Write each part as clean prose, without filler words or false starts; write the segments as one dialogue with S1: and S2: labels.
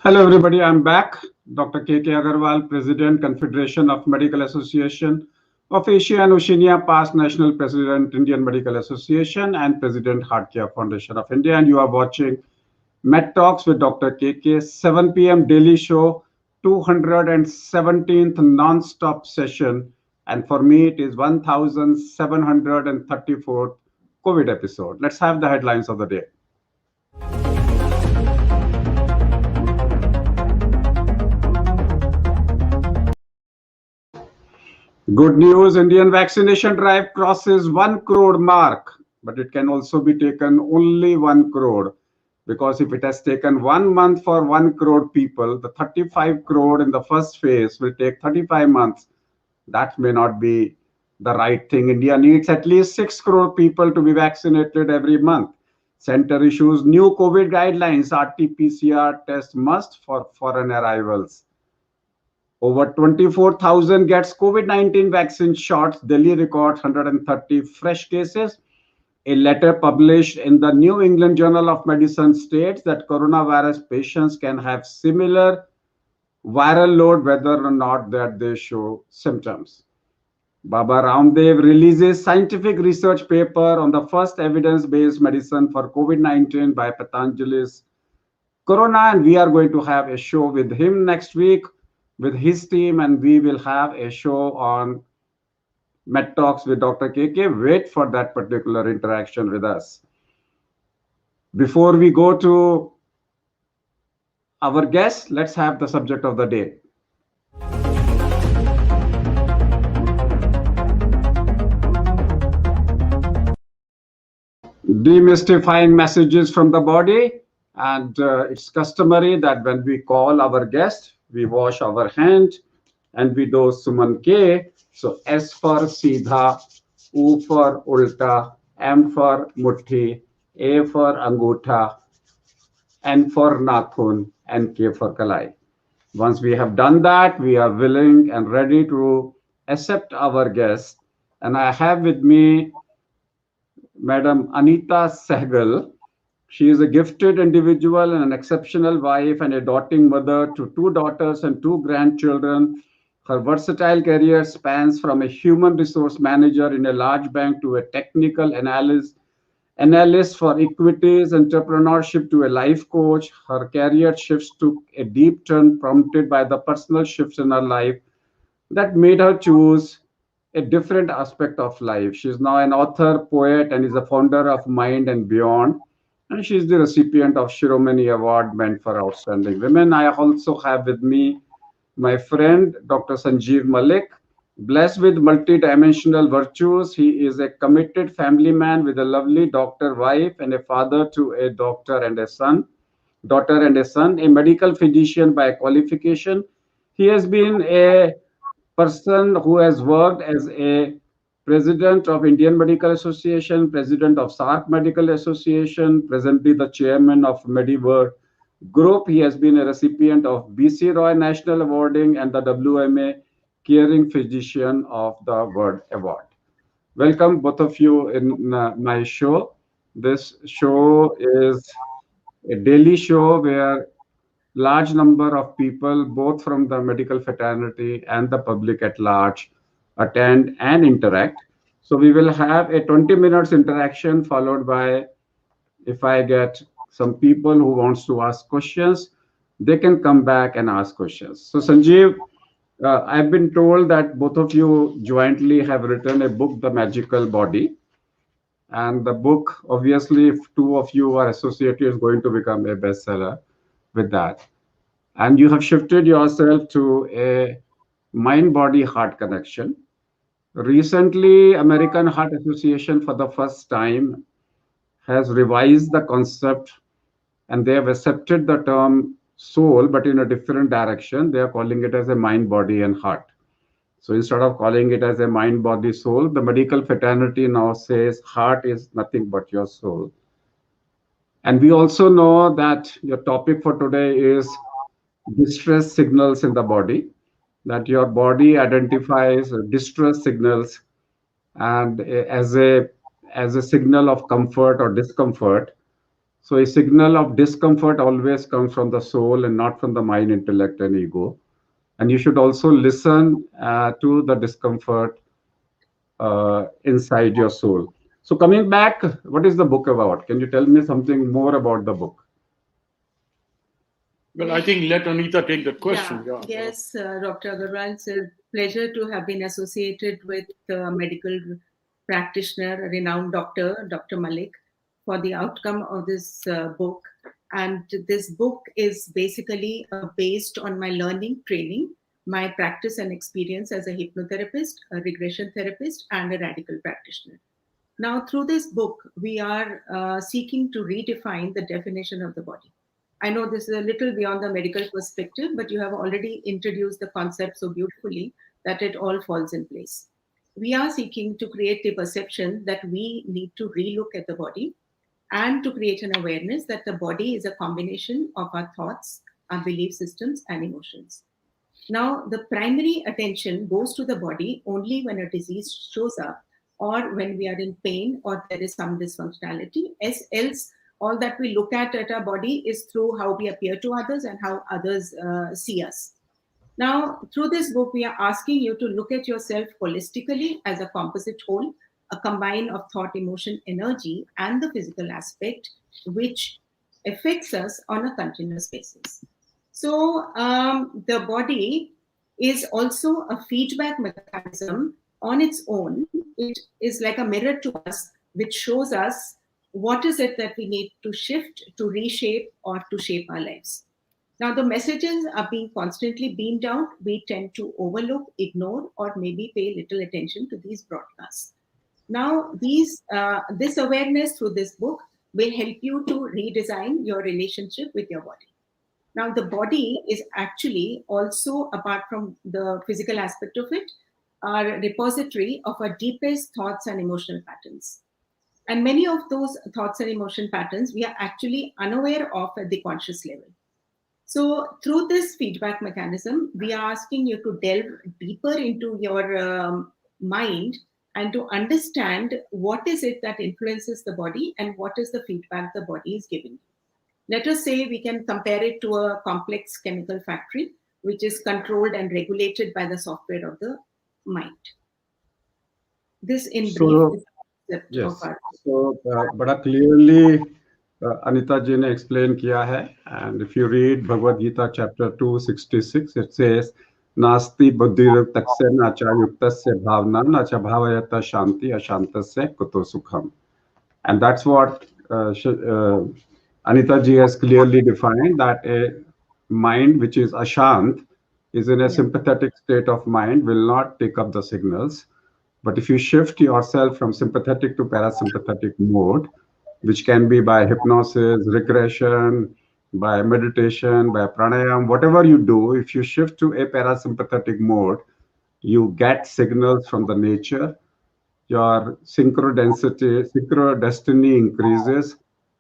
S1: Hello, everybody. I'm back. Dr. K. Agarwal, President, Confederation of Medical Association of Asia and Oceania, past National President, Indian Medical Association, and President, Heart Care Foundation of India. And you are watching Medtalks with Dr. KK, 7 p.m. daily show, 217th non-stop session. And for me, it is 1734th COVID episode. Let's have the headlines of the day. Good news, Indian vaccination drive crosses 1 crore mark, but it can also be taken only 1 crore because if it has taken 1 month for 1 crore people, the 35 crore in the first phase will take 35 months. That may not be the right thing. India needs at least 6 crore people to be vaccinated every month. Center issues new COVID guidelines, RT-PCR test must for foreign arrivals. Over 24,000 gets COVID-19 vaccine shots. Delhi records 130 fresh cases. A letter published in the New England Journal of Medicine states that coronavirus patients can have similar viral load whether or not that they show symptoms. Baba Ramdev releases scientific research paper on the first evidence-based medicine for COVID-19 by Patanjali's Corona, and we are going to have a show with him next week with his team, and we will have a show on Medtalks with Dr. KK. Wait for that particular interaction with us. Before we go to our guest, let's have the subject of the day. Demystifying messages from the body, and it's customary that when we call our guest, we wash our hand and we do Suman K. So S for Seedha, U for Ulta, M for Mutti, A for Angutha, N for Nakhun, and K for Kalai. Once we have done that, we are willing and ready to accept our guest. And I have with me Madam Anita Sehgal. She is a gifted individual and an exceptional wife and a doting mother to 2 daughters and 2 grandchildren. Her versatile career spans from a human resource manager in a large bank to a technical analyst for equities entrepreneurship to a life coach. Her career shifts took a deep turn prompted by the personal shifts in her life that made her choose a different aspect of life. She is now an author, poet, and is a founder of Mind and Beyond. And she is the recipient of Shiromani Award meant for outstanding women. I also have with me my friend, Dr. Sanjiv Malik, blessed with multidimensional virtues. He is a committed family man with a lovely doctor wife and a father to a daughter and a son, a medical physician by qualification. He has been a person who has worked as a President of Indian Medical Association, President of SARC Medical Association, presently the Chairman of Mediver Group. He has been a recipient of BC Roy National Awarding and the WMA Caring Physician of the World Award. Welcome both of you in my show. This show is a daily show where large number of people, both from the medical fraternity and the public at large, attend and interact. So we will have a 20 minutes interaction followed by, if I get some people who wants to ask questions, they can come back and ask questions. So Sanjeev, I've been told that both of you jointly have written a book, The Magical Body. And the book, obviously, if 2 of you are associated, is going to become a bestseller with that. And you have shifted yourself to a mind-body-heart connection. Recently, American Heart Association for the first time has revised the concept and they have accepted the term soul, but in a different direction. They are calling it as a mind, body, and heart. So instead of calling it as a mind, body, soul, the medical fraternity now says heart is nothing but your soul. And we also know that your topic for today is distress signals in the body, that your body identifies distress signals and as a signal of comfort or discomfort. So a signal of discomfort always comes from the soul and not from the mind, intellect, and ego. And you should also listen to the discomfort inside your soul. So coming back, what is the book about? Can you tell me something more about the book?
S2: Well, I think let Anita take that question.
S3: Yeah. Yes, Dr. Agarwal, it's a pleasure to have been associated with a medical practitioner, a renowned doctor, Dr. Malik, for the outcome of this book. And this book is basically based on my learning, training, my practice and experience as a hypnotherapist, a regression therapist, and a radical practitioner. Now, through this book, we are seeking to redefine the definition of the body. I know this is a little beyond the medical perspective, but you have already introduced the concept so beautifully that it all falls in place. We are seeking to create the perception that we need to relook at the body and to create an awareness that the body is a combination of our thoughts, our belief systems, and emotions. Now, the primary attention goes to the body only when a disease shows up or when we are in pain or there is some dysfunctionality. As else, all that we look at our body is through how we appear to others and how others see us. Now, through this book, we are asking you to look at yourself holistically as a composite whole, a combine of thought, emotion, energy, and the physical aspect, which affects us on a continuous basis. So, the body is also a feedback mechanism on its own. It is like a mirror to us, which shows us what is it that we need to shift, to reshape, or to shape our lives. Now, the messages are being constantly beamed out. We tend to overlook, ignore, or maybe pay little attention to these broadcasts. Now, this awareness through this book will help you to redesign your relationship with your body. Now, the body is actually also, apart from the physical aspect of it, a repository of our deepest thoughts and emotional patterns. And many of those thoughts and emotion patterns we are actually unaware of at the conscious level. So through this feedback mechanism, we are asking you to delve deeper into your mind and to understand what is it that influences the body and what is the feedback the body is giving. Let us say we can compare it to a complex chemical factory, which is controlled and regulated by the software of the mind. This in brief is the concept of our.
S1: So बड़ा clearly Anita ji ने explain किया है, and if you read Bhagavad Gita chapter 266, it says नास्ति बुद्धिर्युक्तस्य न च युक्तस्य भावना न च भावयत शांति अशांतस्य कुतो सुखम. And that's what Anita ji has clearly defined, that a mind which is ashant is in a sympathetic state of mind, will not take up the signals. But if you shift yourself from sympathetic to parasympathetic mode, which can be by hypnosis, regression, by meditation, by pranayam, whatever you do, if you shift to a parasympathetic mode, you get signals from the nature, your synchrodestiny increases,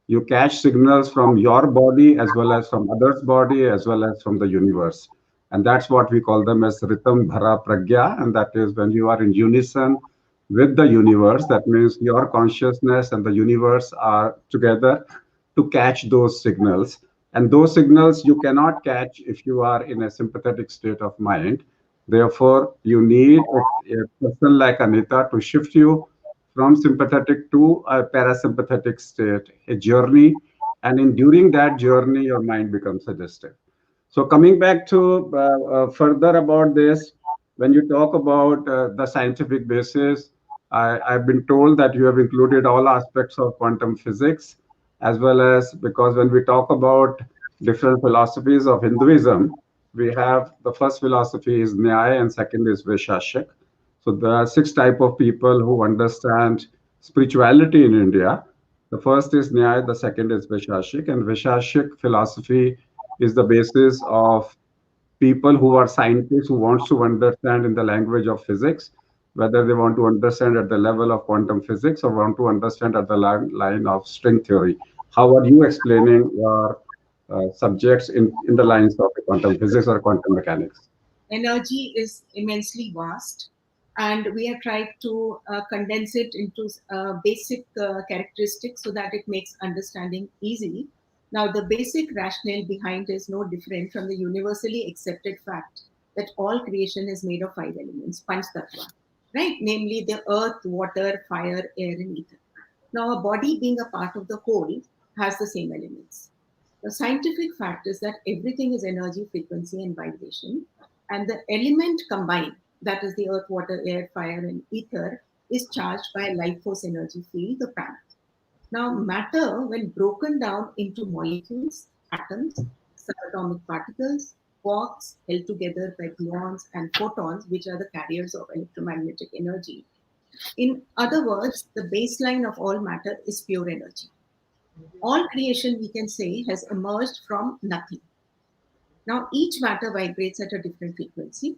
S1: you catch signals from your body as well as from others' body as well as from the universe. And that's what we call them as Ritam Bhara Pragya. And that is when you are in unison with the universe. That means your consciousness and the universe are together to catch those signals. And those signals you cannot catch if you are in a sympathetic state of mind. Therefore, you need a person like Anita to shift you from sympathetic to a parasympathetic state, a journey. And in during that journey, your mind becomes suggestive. So coming back to further about this, when you talk about the scientific basis, I've been told that you have included all aspects of quantum physics, as well as, because when we talk about different philosophies of Hinduism, we have the first philosophy is Nyaya and second is Vaishashik. So there are 6 types of people who understand spirituality in India. The first is Nyaya, the second is Vaishashik, and Vaishashik philosophy is the basis of people who are scientists who wants to understand in the language of physics, whether they want to understand at the level of quantum physics or want to understand at the line of string theory. How are you explaining your subjects in the lines of quantum physics or quantum mechanics?
S3: Energy is immensely vast. And we have tried to condense it into basic characteristics so that it makes understanding easy. Now, the basic rationale behind is no different from the universally accepted fact that all creation is made of 5 elements, Panch Tattva, right? Namely the earth, water, fire, air, and ether. Now, a body being a part of the whole has the same elements. The scientific fact is that everything is energy, frequency, and vibration, and the element combined, that is the earth, water, air, fire, and ether, is charged by a life force energy field, the prana. Now, matter, when broken down into molecules, atoms, subatomic particles, quarks held together by gluons and photons, which are the carriers of electromagnetic energy. In other words, the baseline of all matter is pure energy. All creation, we can say, has emerged from nothing. Now, each matter vibrates at a different frequency.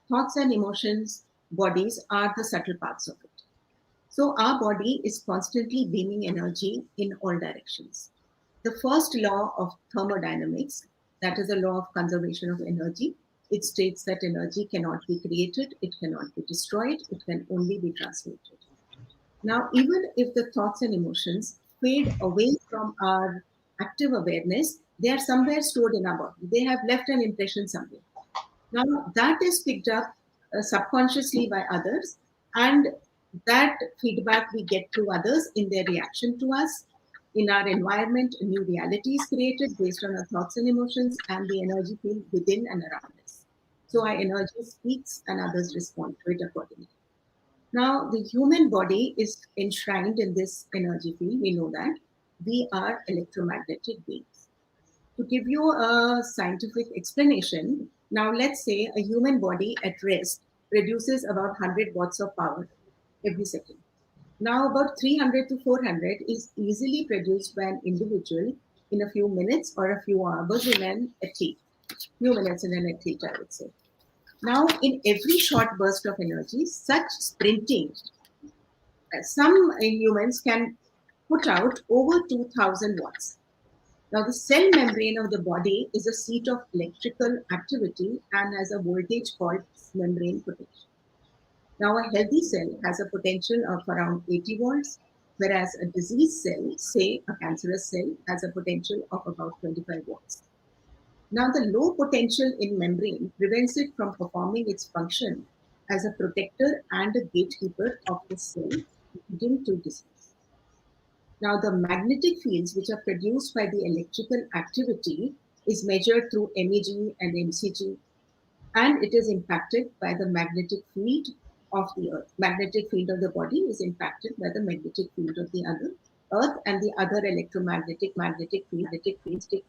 S3: Thoughts and emotions, bodies are the subtle parts of it. So our body is constantly beaming energy in all directions. The first law of thermodynamics, that is the law of conservation of energy, it states that energy cannot be created, it cannot be destroyed, it can only be transmitted. Now, even if the thoughts and emotions fade away from our active awareness, they are somewhere stored in our body. They have left an impression somewhere. Now, that is picked up subconsciously by others, and that feedback we get through others in their reaction to us. In our environment, a new reality is created based on our thoughts and emotions and the energy field within and around us. So our energy speaks and others respond to it accordingly. Now, the human body is enshrined in this energy field. We know that. We are electromagnetic beings. To give you a scientific explanation, now let's say a human body at rest produces about 100 watts of power every second. Now, about 300 to 400 is easily produced by an individual in a few minutes or a few hours in an athlete. Few minutes in an athlete, I would say. Now, in every short burst of energy, such sprinting, some humans can put out over 2000 watts. Now, the cell membrane of the body is a seat of electrical activity and has a voltage called membrane potential. Now, a healthy cell has a potential of around 80 volts, whereas a diseased cell, say a cancerous cell, has a potential of about 25 volts. Now, the low potential in membrane prevents it from performing its function as a protector and a gatekeeper of the cell, leading to disease. Now, the magnetic fields which are produced by the electrical activity is measured through MEG and MCG, and it is impacted by the magnetic field of the earth. Magnetic field of the body is impacted by the magnetic field of the other earth and the other magnetic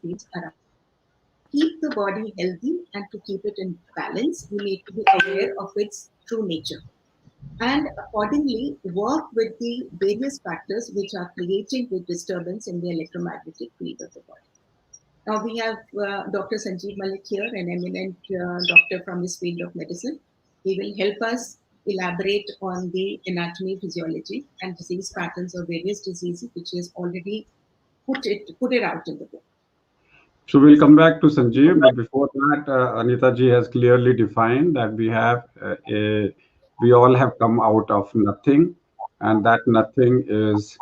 S3: fields around. Keep the body healthy and to keep it in balance, you need to be aware of its true nature. And accordingly, work with the various factors which are creating the disturbance in the electromagnetic field of the body. Now we have Dr. Sanjiv Malik here, an eminent doctor from this field of medicine. He will help us elaborate on the anatomy, physiology, and disease patterns of various diseases, which is already put it out in the book.
S1: So we'll come back to Sanjeev, but before that, Anita ji has clearly defined that we all have come out of nothing, and that nothing is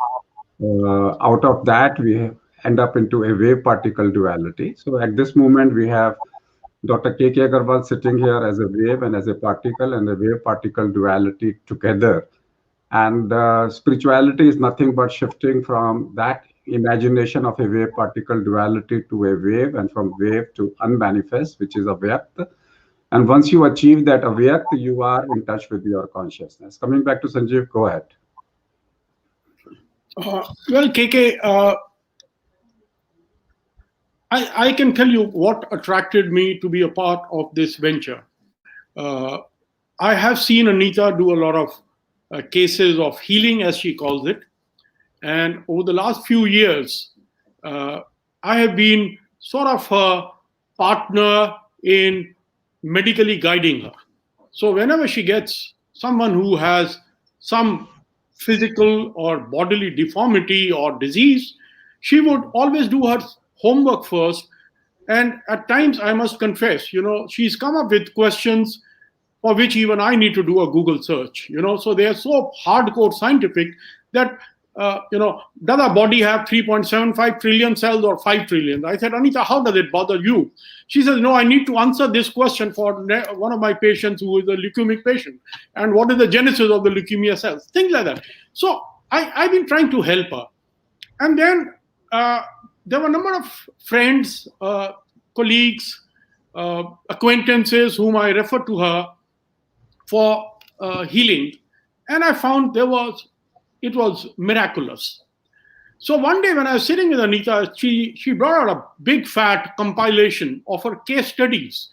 S1: out of that we end up into a wave particle duality. So at this moment we have Dr. K.K. Agarwal sitting here as a wave and as a particle, and the wave particle duality together. And spirituality is nothing but shifting from that imagination of a wave particle duality to a wave, and from wave to unmanifest, which is avyakt. And once you achieve that avyakt, you are in touch with your consciousness. Coming back to Sanjeev, go ahead.
S2: Well, KK, I can tell you what attracted me to be a part of this venture. I have seen Anita do a lot of cases of healing, as she calls it. And over the last few years, I have been sort of her partner in medically guiding her. So whenever she gets someone who has some physical or bodily deformity or disease, she would always do her homework first. And at times, I must confess, she's come up with questions for which even I need to do a Google search. So they are so hardcore scientific that does our body have 3.75 trillion cells or 5 trillion? I said, Anita, how does it bother you? She says, no, I need to answer this question for one of my patients who is a leukemic patient. And what is the genesis of the leukemia cells? Things like that. So I've been trying to help her. And then there were a number of friends, colleagues, acquaintances whom I referred to her for healing. And I found it was miraculous. So one day when I was sitting with Anita, she brought out a big fat compilation of her case studies.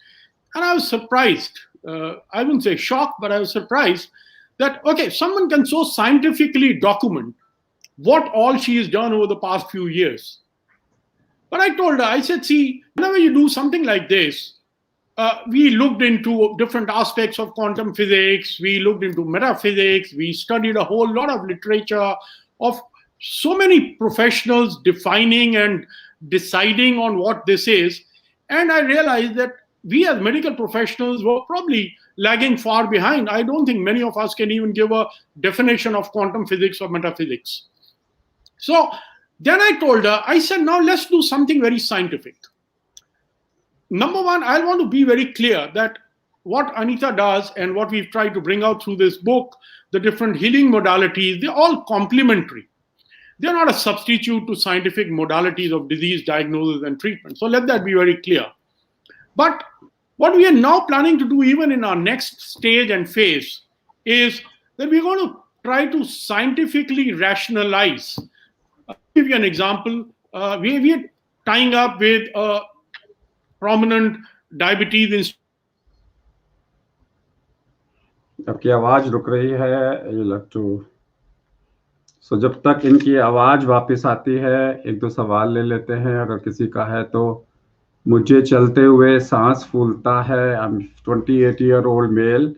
S2: And I was surprised. I wouldn't say shocked, but I was surprised that, okay, someone can so scientifically document what all she has done over the past few years. But I told her, I said, see, whenever you do something like this, we looked into different aspects of quantum physics. We looked into metaphysics. We studied a whole lot of literature of so many professionals defining and deciding on what this is. And I realized that we as medical professionals were probably lagging far behind. I don't think many of us can even give a definition of quantum physics or metaphysics. So then I told her, I said, now let's do something very scientific. Number one, I want to be very clear that what Anita does and what we've tried to bring out through this book, the different healing modalities, they're all complementary. They're not a substitute to scientific modalities of disease diagnosis and treatment. So let that be very clear. But what we are now planning to do, even in our next stage and phase, is that we're going to try to scientifically rationalize. I'll give you an example. We are tying up with a prominent diabetes institute.
S1: आपकी आवाज रुक रही है, you have to. So जब तक इनकी आवाज वापस आती है, एक दो सवाल ले लेते हैं. अगर किसी का है तो, मुझे चलते हुए सांस फूलता है. I'm 28-year-old male.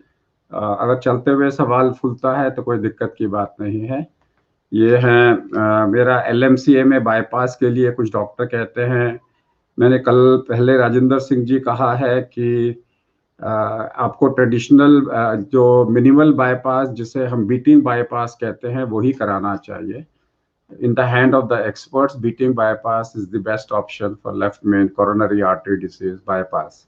S1: अगर चलते हुए सवाल फूलता है तो कोई दिक्कत की बात नहीं है. ये है मेरा LMCA में बाईपास के लिए कुछ डॉक्टर कहते हैं. मैंने कल पहले राजेंद्र सिंह जी कहा है कि आपको ट्रेडिशनल जो मिनिमल बाईपास जिसे हम बीटिंग बाईपास कहते हैं वही कराना चाहिए. In the hand of the experts, beating bypass is the best option for left main coronary artery disease bypass.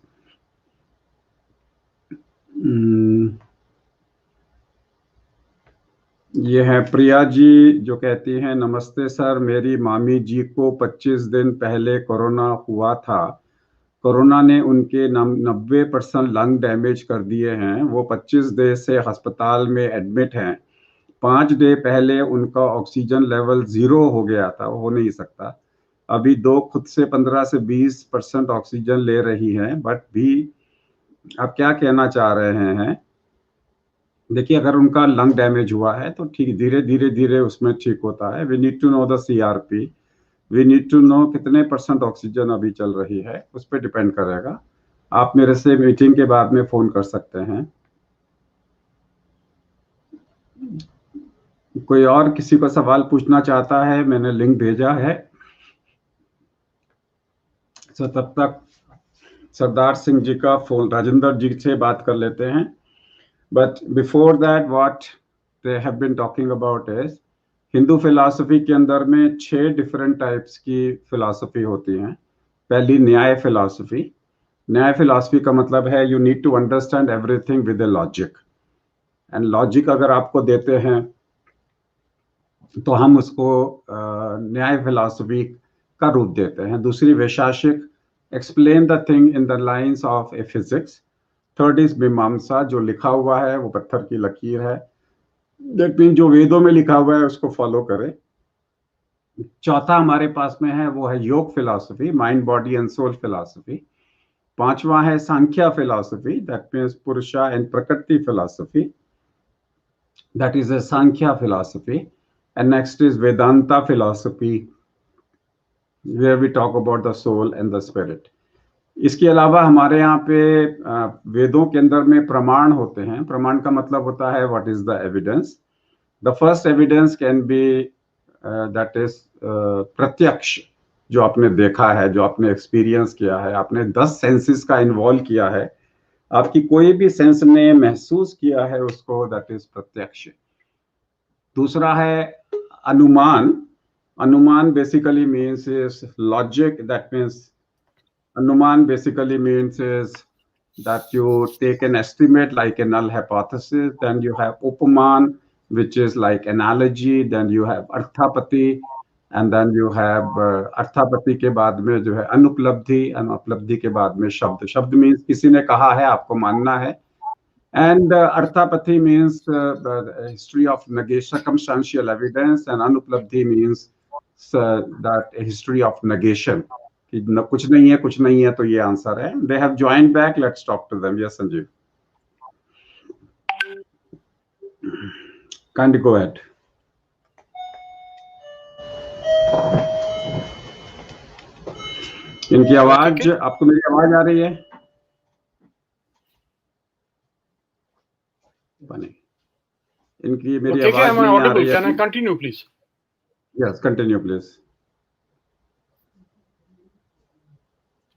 S1: ये है प्रिया जी जो कहती हैं, नमस्ते सर, मेरी मामी जी को 25 दिन पहले कोरोना हुआ था. कोरोना ने उनके 90% लंग डैमेज कर दिए हैं. वो 25 दिन से अस्पताल में एडमिट हैं. 5 दिन पहले उनका ऑक्सीजन लेवल 0 हो गया था. हो नहीं सकता. अभी खुद से 15 से 20% ऑक्सीजन ले रही हैं. बट भी आप क्या कहना चाह रहे हैं? देखिए, अगर उनका लंग डैमेज हुआ है तो ठीक धीरे उसमें ठीक होता है. We need to know the CRP. We need to know कितने % ऑक्सीजन अभी चल रही है. उस पर डिपेंड करेगा. आप मेरे से मीटिंग के बाद में फोन कर सकते हैं. कोई और किसी को सवाल पूछना चाहता है? मैंने लिंक भेजा है. तो तब तक सरदार सिंह जी का फोन राजेंद्र जी से बात कर लेते हैं. But before that what they have been talking about is Hindu philosophy के अंदर में 6 डिफरेंट टाइप्स की फिलॉसफी होती हैं. पहली न्याय फिलॉसफी. न्याय फिलॉसफी का मतलब है you need to understand everything with a logic. And logic अगर आपको देते हैं तो हम उसको न्याय फिलॉसफी का रूप देते हैं. दूसरी Vaisheshika, explain the thing in the lines of a physics. Third is Mimamsa, जो लिखा हुआ है वो पत्थर की लकीर है. दैट मीन जो वेदों में लिखा हुआ है उसको फॉलो करें. चौथा हमारे पास में है वो है Yoga philosophy, mind body and soul philosophy. पांचवा है Sankhya philosophy, that means Purusha and Prakriti philosophy, that is a Sankhya philosophy. And next is Vedanta philosophy, where we talk about the soul and the spirit. इसके अलावा हमारे यहाँ पे वेदों के अंदर में प्रमाण होते हैं. प्रमाण का मतलब होता है what is the evidence. The first evidence can be that is प्रत्यक्ष, जो आपने देखा है, जो आपने एक्सपीरियंस किया है, आपने 10 सेंसेस का इन्वॉल्व किया है, आपकी कोई भी सेंस ने महसूस किया है उसको, दैट इज प्रत्यक्ष। दूसरा है अनुमान। अनुमान basically means is logic, that means अनुमान basically means is that you take an estimate like a null hypothesis, then you have upaman, which is like analogy, then you have arthapati, and then you have arthapati के बाद में जो है अनुपलब्धि, अनुपलब्धि के बाद में शब्द। शब्द means किसी ने कहा है, आपको मानना है। And arthapati means history of negation, circumstantial evidence, and anupalabdhi means that history of negation. कि कुछ नहीं है तो ये आंसर है। They have joined back. Let's talk to them. Yes, Sanjeev. Kindly go ahead. इनकी आवाज, आपको मेरी आवाज आ रही है? बने इनकी मेरी आवाज नहीं आ रही है।
S2: Can I continue, please?
S1: Yes, continue, please.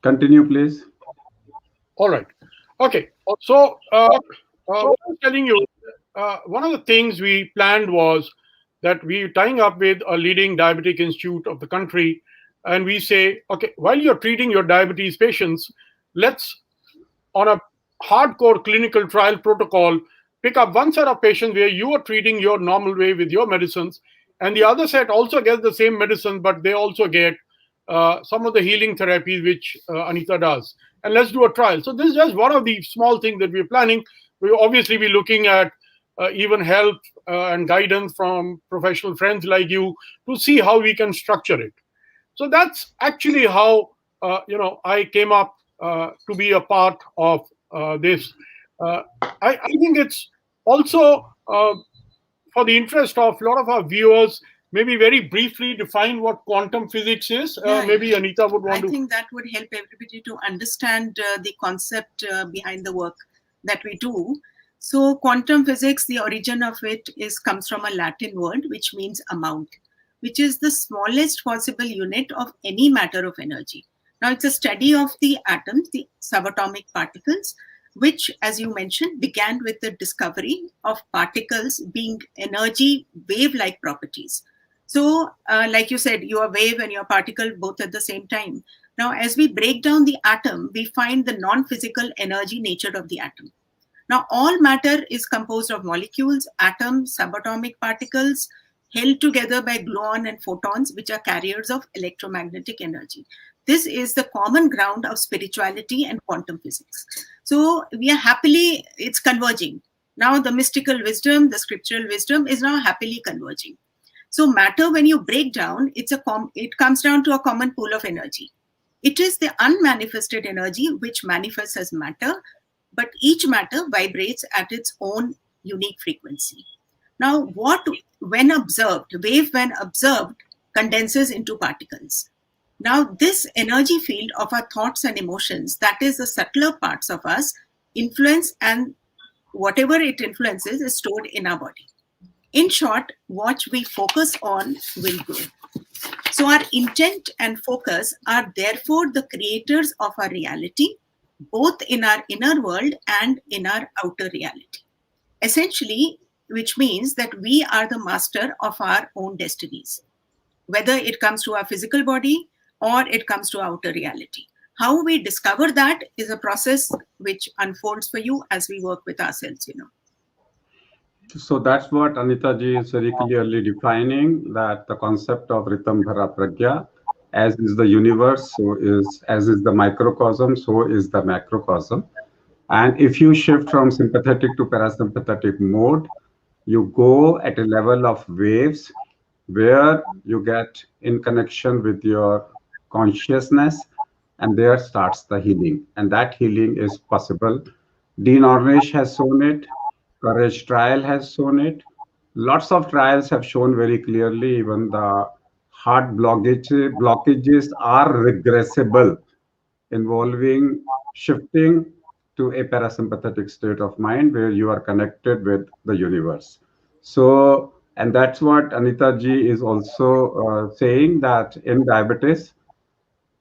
S1: Continue, please.
S2: All right. Okay. So, what I was telling you, one of the things we planned was that we tying up with a leading diabetic institute of the country, and we say, okay, while you're treating your diabetes patients, let's, on a hardcore clinical trial protocol, pick up one set of patients where you are treating your normal way with your medicines, and the other set also gets the same medicine, but they also get some of the healing therapies which Anita does. And let's do a trial. So this is just one of the small things that we're planning. We'll obviously be looking at even help and guidance from professional friends like you to see how we can structure it. So that's actually how I came up to be a part of this. I think it's also for the interest of a lot of our viewers, maybe very briefly define what quantum physics is. Maybe Anita would want to.
S3: I think that would help everybody to understand the concept behind the work that we do. So quantum physics, the origin of it comes from a Latin word, which means amount, which is the smallest possible unit of any matter of energy. Now it's a study of the atoms, the subatomic particles, which, as you mentioned, began with the discovery of particles being energy wave-like properties. So, like you said, you are wave and your particle both at the same time. Now, as we break down the atom, we find the non-physical energy nature of the atom. Now, all matter is composed of molecules, atoms, subatomic particles, held together by gluon and photons, which are carriers of electromagnetic energy. This is the common ground of spirituality and quantum physics. So we are happily, it's converging. Now the mystical wisdom, the scriptural wisdom is now happily converging. So matter, when you break down, it comes down to a common pool of energy. It is the unmanifested energy which manifests as matter, but each matter vibrates at its own unique frequency. Now, when observed, wave when observed, condenses into particles. Now, this energy field of our thoughts and emotions, that is the subtler parts of us, influence, and whatever it influences is stored in our body. In short, what we focus on will grow. So our intent and focus are therefore the creators of our reality, both in our inner world and in our outer reality. Essentially, which means that we are the master of our own destinies, whether it comes to our physical body or it comes to outer reality. How we discover that is a process which unfolds for you as we work with ourselves,
S1: So that's what Anita ji is very clearly defining, that the concept of Ritam Dhara Pragya, as is the universe, as is the microcosm, so is the macrocosm. And if you shift from sympathetic to parasympathetic mode, you go at a level of waves where you get in connection with your consciousness, and there starts the healing. And that healing is possible. Dean Ornish has shown it. Courage trial has shown it. Lots of trials have shown very clearly, even the heart blockages are regressible, involving shifting to a parasympathetic state of mind where you are connected with the universe. So, and that's what Anita ji is also saying, that in diabetes,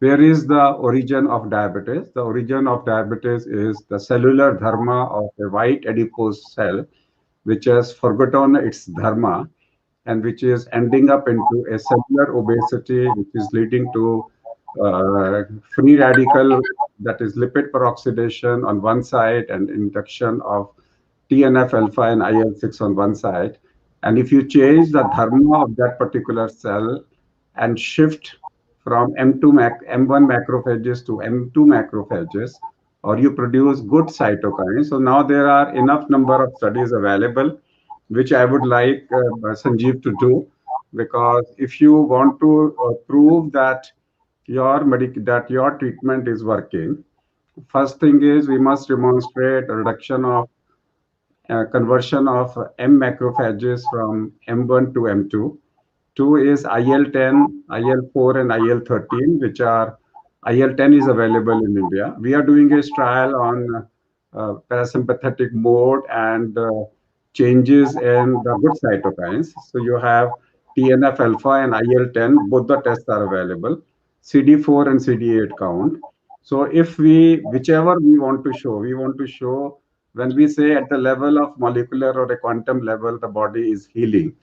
S1: Where is the origin of diabetes? The origin of diabetes is the cellular dharma of a white adipose cell, which has forgotten its dharma and which is ending up into a cellular obesity, which is leading to free radical, that is lipid peroxidation on one side and induction of TNF alpha and IL-6 on one side. And if you change the dharma of that particular cell and shift from M1 macrophages to M2 macrophages, or you produce good cytokines. So now there are enough number of studies available, which I would like Sanjeev to do, because if you want to prove that your treatment is working, first thing is we must demonstrate a reduction of conversion of M macrophages from M1 to M2. Two is IL-10, IL-4, and IL-13, which are IL-10 is available in India. We are doing a trial on parasympathetic mode and changes in the good cytokines. So you have TNF alpha and IL-10, both the tests are available. CD4 and CD8 count. So if whichever we want to show when we say at the level of molecular or a quantum level, the body is healing.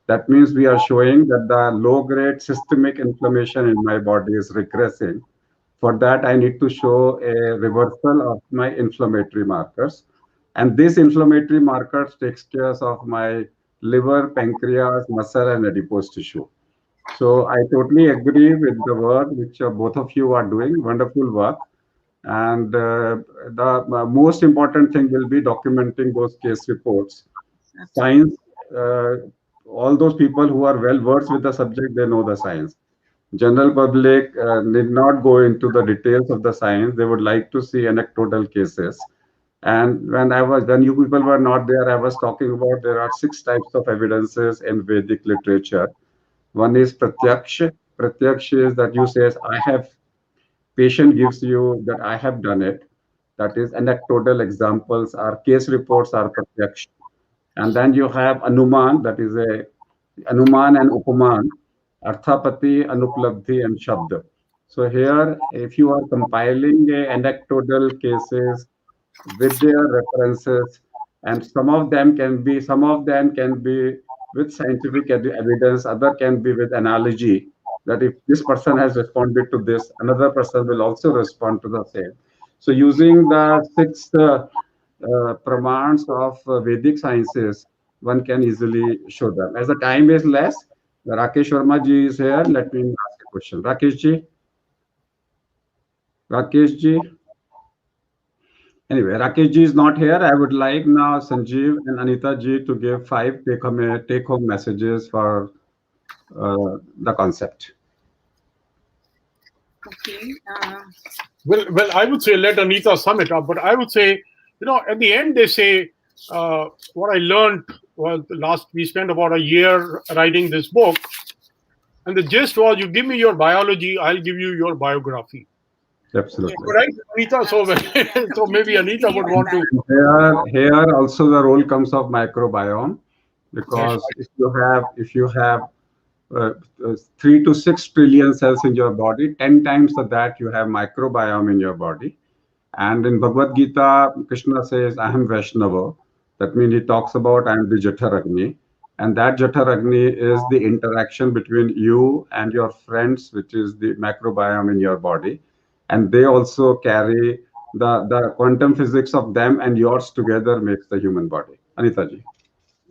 S1: That means we are showing that the low-grade systemic inflammation in my body is regressing. For that, I need to show a reversal of my inflammatory markers. And this inflammatory markers takes care of my liver, pancreas, muscle, and adipose tissue. So I totally agree with the work which both of you are doing, wonderful work. And the most important thing will be documenting those case reports. Science, all those people who are well versed with the subject, they know the science. General public need not go into the details of the science. They would like to see anecdotal cases. And when you people were not there, I was talking about there are 6 types of evidences in Vedic literature. One is pratyaksh. Pratyaksh is that you says, I have, patient gives you that I have done it. That is anecdotal examples. Our case reports are pratyaksh. And then you have Anuman, that is a Anuman and Upaman, Arthapati, Anuplabdhi, and Shabda. So here, if you are compiling anecdotal cases with their references, and some of them can be with scientific evidence, other can be with analogy, that if this person has responded to this, another person will also respond to the same. So using the 6 pramans of Vedic sciences, one can easily show them. As the time is less, Rakesh Sharma ji is here. Let me ask a question. Rakesh ji? Rakesh ji? Anyway, Rakesh ji is not here. I would like now Sanjeev and Anita ji to give 5 take-home messages for the concept.
S3: Okay.
S2: Well, I would say let Anita sum it up, but I would say, at the end they say, what I learned was we spent about a year writing this book, and the gist was, you give me your biology, I'll give you your biography.
S1: Absolutely.
S2: Right, Anita? So maybe Anita would want to.
S1: Here also the role comes of microbiome, because if you have 3 to 6 trillion cells in your body, 10 times of that you have microbiome in your body. And in Bhagavad Gita, Krishna says, I am Vaishnava. That means he talks about I am the Jataragni. And that Jataragni is the interaction between you and your friends, which is the microbiome in your body. And they also carry the quantum physics of them and yours together makes the human body. Anita ji.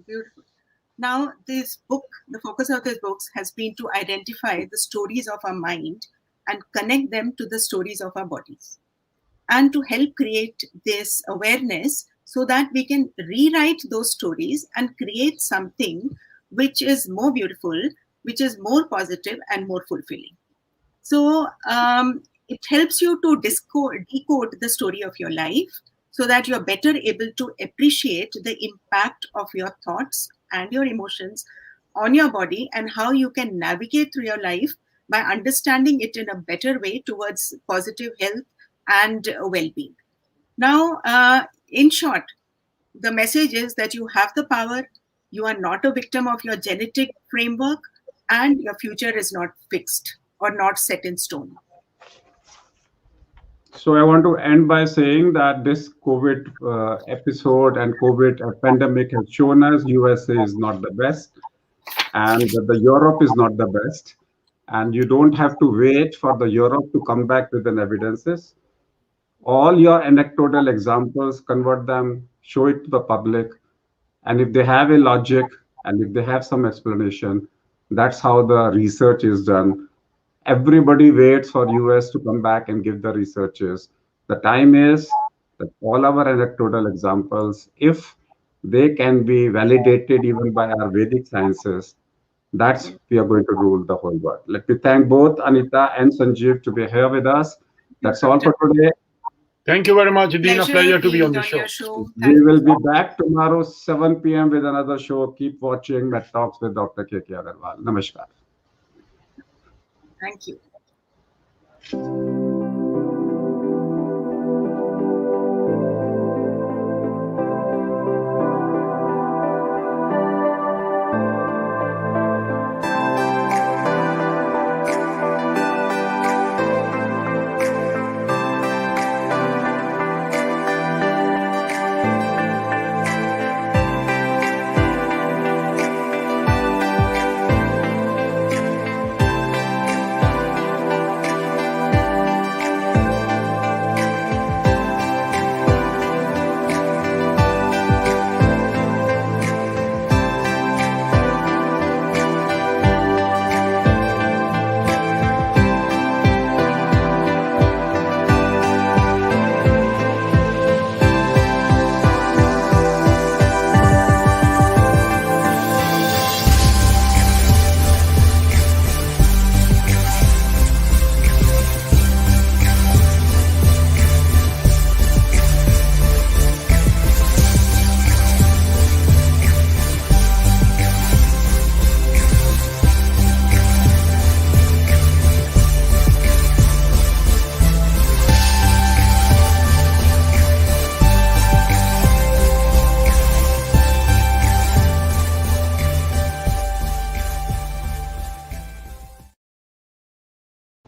S3: Beautiful. Now, this book, the focus of this book has been to identify the stories of our mind and connect them to the stories of our bodies, and to help create this awareness so that we can rewrite those stories and create something which is more beautiful, which is more positive and more fulfilling. So it helps you to decode the story of your life so that you're better able to appreciate the impact of your thoughts and your emotions on your body, and how you can navigate through your life by understanding it in a better way towards positive health and well-being. Now, in short, the message is that you have the power, you are not a victim of your genetic framework, and your future is not fixed or not set in stone.
S1: So I want to end by saying that this COVID episode and COVID pandemic has shown us USA is not the best, and the Europe is not the best. And you don't have to wait for the Europe to come back with an evidences. All your anecdotal examples, convert them, show it to the public, and if they have a logic and if they have some explanation, that's how the research is done. Everybody waits for US to come back and give the researches. The time is that all our anecdotal examples, if they can be validated even by our Vedic sciences, that's we are going to rule the whole world. Let me thank both Anita and Sanjeev to be here with us. That's all for today.
S2: Thank you very much. It's been a pleasure to be on the show.
S1: We will be back tomorrow 7 p.m. with another show. Keep watching Medtalks with Dr. K.K. Agarwal. Namaskar.
S3: Thank you.